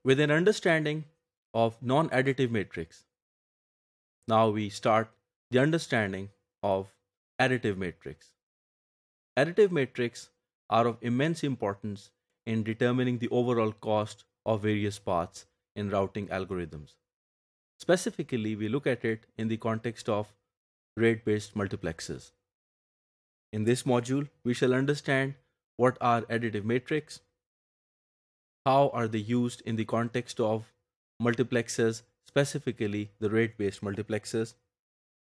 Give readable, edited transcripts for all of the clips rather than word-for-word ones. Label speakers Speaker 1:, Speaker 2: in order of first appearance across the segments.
Speaker 1: with an understanding of non-additive matrix. Now we start the understanding of additive matrix. Additive matrix are of immense importance in determining the overall cost of various paths in routing algorithms. Specifically, we look at it in the context of rate-based multiplexers. In this module, we shall understand what are additive matrix, how are they used in the context of multiplexers, specifically the rate-based multiplexers,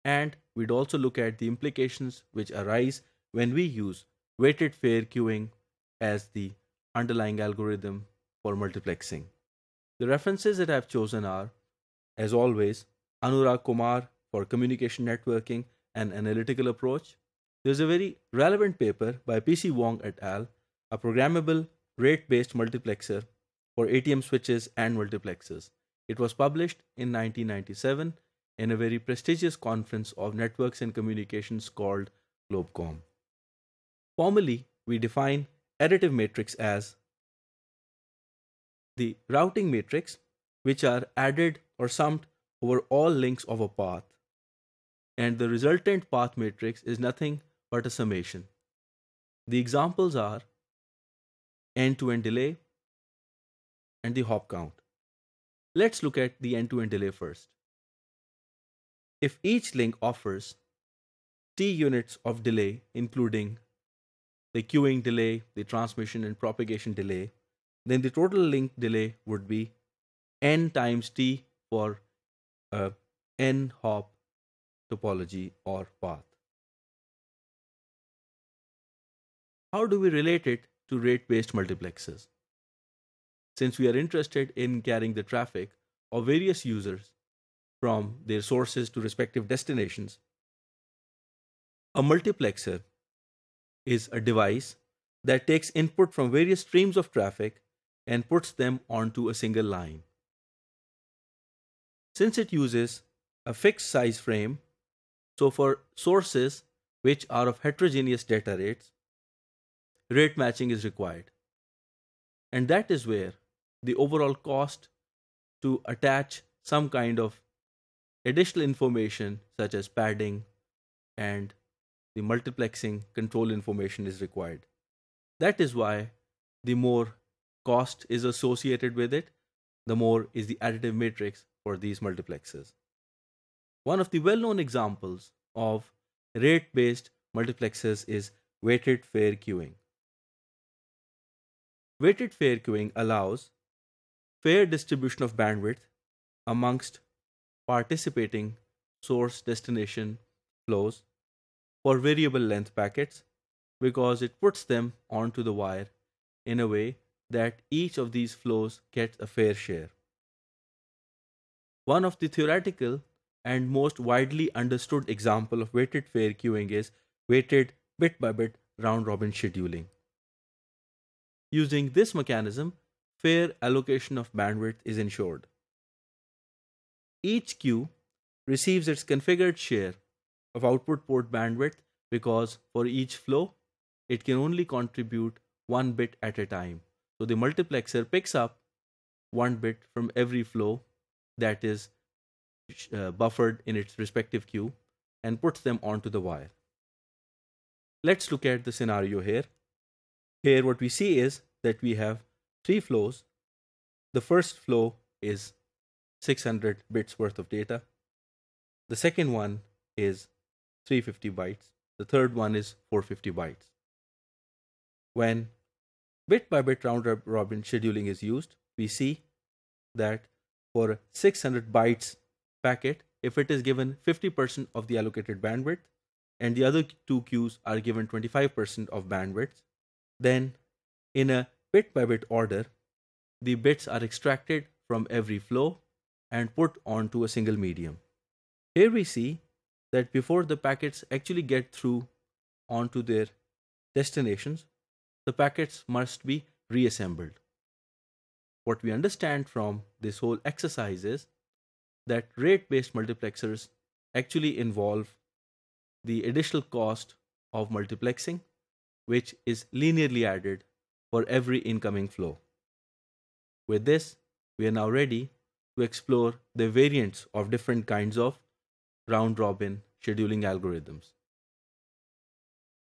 Speaker 1: and we'd also look at the implications which arise when we use weighted fair queuing as the underlying algorithm for multiplexing. The references that I've chosen are, as always, Anurag Kumar for communication networking and analytical approach. There's a very relevant paper by PC Wong et al., a programmable rate-based multiplexer for ATM switches and multiplexers. It was published in 1997 in a very prestigious conference of networks and communications called Globecom. Formally, we define additive matrix as the routing matrix which are added or summed over all links of a path, and the resultant path matrix is nothing but a summation. The examples are end-to-end delay and the hop count. Let's look at the end-to-end delay first. If each link offers t units of delay, including the queuing delay, the transmission and propagation delay, then the total link delay would be n times t for n hop topology or path. How do we relate it to rate-based multiplexers? Since we are interested in carrying the traffic of various users from their sources to respective destinations, a multiplexer is a device that takes input from various streams of traffic and puts them onto a single line. Since it uses a fixed size frame, so for sources which are of heterogeneous data rates, rate matching is required. And that is where the overall cost to attach some kind of additional information such as padding and the multiplexing control information is required. That is why the more cost is associated with it, the more is the additive matrix for these multiplexers. One of the well-known examples of rate-based multiplexers is weighted fair queuing. Weighted fair queuing allows fair distribution of bandwidth amongst participating source destination flows for variable length packets because it puts them onto the wire in a way that each of these flows gets a fair share. One of the theoretical and most widely understood example of weighted fair queuing is weighted bit-by-bit round-robin scheduling. Using this mechanism, fair allocation of bandwidth is ensured. Each queue receives its configured share of output port bandwidth because for each flow, it can only contribute 1 bit at a time. So the multiplexer picks up 1 bit from every flow that is buffered in its respective queue and puts them onto the wire. Let's look at the scenario here. Here what we see is that we have 3 flows. The first flow is 600 bits worth of data. The second one is 350 bytes. The third one is 450 bytes. When bit-by-bit round-robin scheduling is used, we see that for 600 bytes packet, if it is given 50% of the allocated bandwidth and the other 2 queues are given 25% of bandwidth, then in a bit-by-bit order, the bits are extracted from every flow and put onto a single medium. Here we see that before the packets actually get through onto their destinations, the packets must be reassembled. What we understand from this whole exercise is that rate-based multiplexers actually involve the additional cost of multiplexing, which is linearly added for every incoming flow. With this, We are now ready to explore the variants of different kinds of round robin scheduling algorithms.